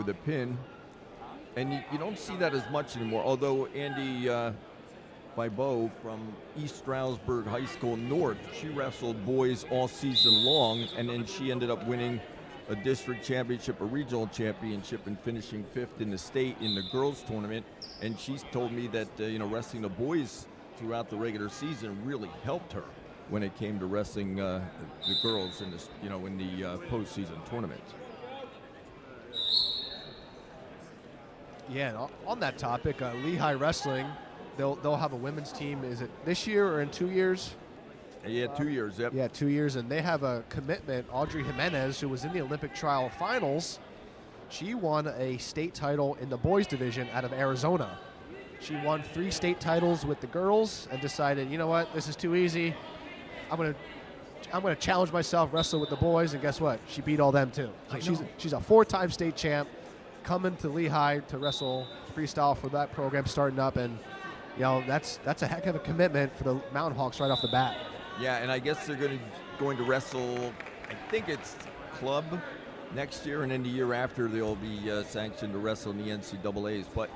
with a pin. And you don't see that as much anymore, although Andy Bibo from East Stroudsburg High School North, she wrestled boys all season long, and then she ended up winning a district championship, a regional championship, and finishing 5th in the state in the girls tournament. And she's told me that wrestling the boys throughout the regular season really helped her when it came to wrestling the girls in this, in the postseason tournament. Yeah, and on that topic, Lehigh Wrestling, they'll have a women's team. Is it this year or in 2 years? Yeah, 2 years. Yep. Yeah, 2 years, and they have a commitment. Audrey Jimenez, who was in the Olympic trial finals, she won a state title in the boys division out of Arizona. She won 3 state titles with the girls and decided, you know what, this is too easy. I'm gonna challenge myself, wrestle with the boys, and guess what? She beat all them too. So she's a 4-time state champ, coming to Lehigh to wrestle freestyle for that program starting up, and that's a heck of a commitment for the Mountain Hawks right off the bat. Yeah, and I guess they're going to wrestle, I think it's club next year, and then the year after they'll be sanctioned to wrestle in the NCAAs. But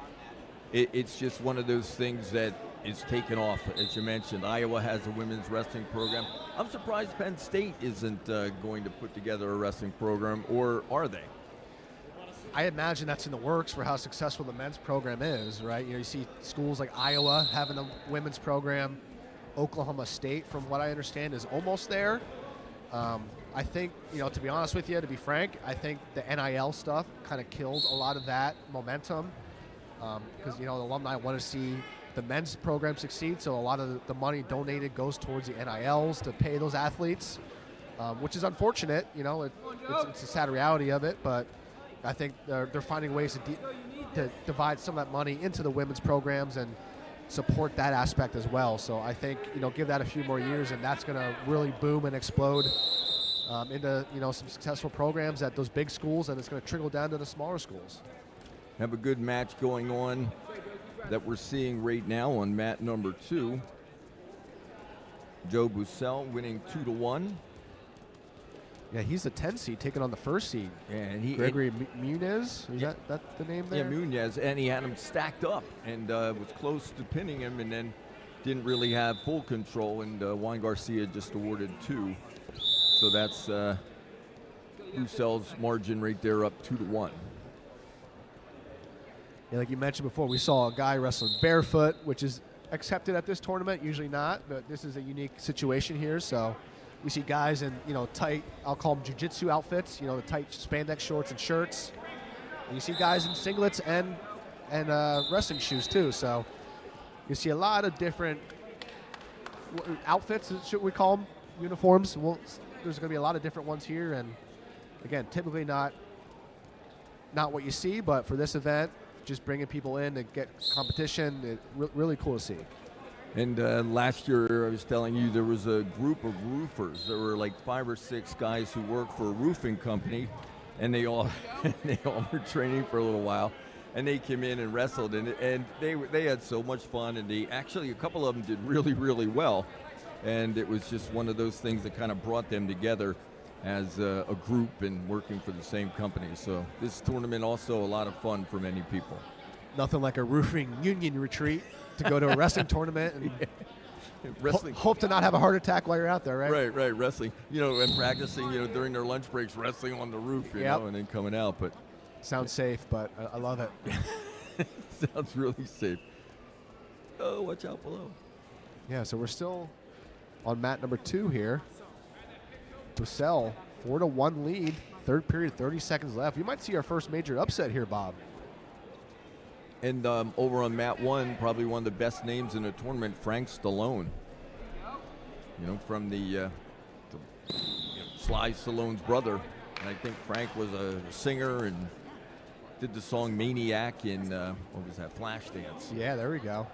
it's just one of those things that is taken off, as you mentioned. Iowa has a women's wrestling program. I'm surprised Penn State isn't going to put together a wrestling program, or are they? I imagine that's in the works for how successful the men's program is, right? You see schools like Iowa having a women's program. Oklahoma State, from what I understand, is almost there. I think, to be honest with you, to be frank, I think the NIL stuff kind of killed a lot of that momentum because, the alumni want to see the men's program succeed, so a lot of the money donated goes towards the NILs to pay those athletes, which is unfortunate. It's a sad reality of it, but I think they're finding ways to divide some of that money into the women's programs and support that aspect as well. So I think, give that a few more years, and that's going to really boom and explode into, some successful programs at those big schools, and it's going to trickle down to the smaller schools. Have a good match going on that we're seeing right now on mat number 2. Joe Bussell winning 2-1. Yeah, he's the 10 seed taking on the 1st seed. Yeah, and Gregory Munez, is that the name there? Yeah, Munez, and he had him stacked up and was close to pinning him, and then didn't really have full control, and Juan Garcia just awarded 2. So that's Bussell's margin right there, up 2-1. Yeah, like you mentioned before, we saw a guy wrestling barefoot, which is accepted at this tournament, usually not, but this is a unique situation here, so we see guys in, tight, I'll call them jiu-jitsu outfits, the tight spandex shorts and shirts. And you see guys in singlets and wrestling shoes too. So you see a lot of different outfits, should we call them, uniforms. Well, there's going to be a lot of different ones here. And again, typically not what you see, but for this event, just bringing people in to get competition, really cool to see. And last year, I was telling you, there was a group of roofers. There were like 5 or 6 guys who worked for a roofing company, and they all were training for a little while. And they came in and wrestled, and they had so much fun. And a couple of them did really, really well. And it was just one of those things that kind of brought them together as a group and working for the same company. So this tournament also a lot of fun for many people. Nothing like a roofing union retreat to go to a wrestling tournament and wrestling. Hope to not have a heart attack while you're out there, right? Right, wrestling. And practicing, during their lunch breaks, wrestling on the roof, you know, and then coming out. But sounds safe, but I love it. Sounds really safe. Oh, watch out below. Yeah, so we're still on mat number 2 here. Bussell, 4-1 lead, 3rd period, 30 seconds left. We might see our first major upset here, Bob. And over on mat 1, probably one of the best names in the tournament, Frank Stallone. From the Sly Stallone's brother. And I think Frank was a singer and did the song Maniac in, what was that, Flashdance. Yeah, there we go.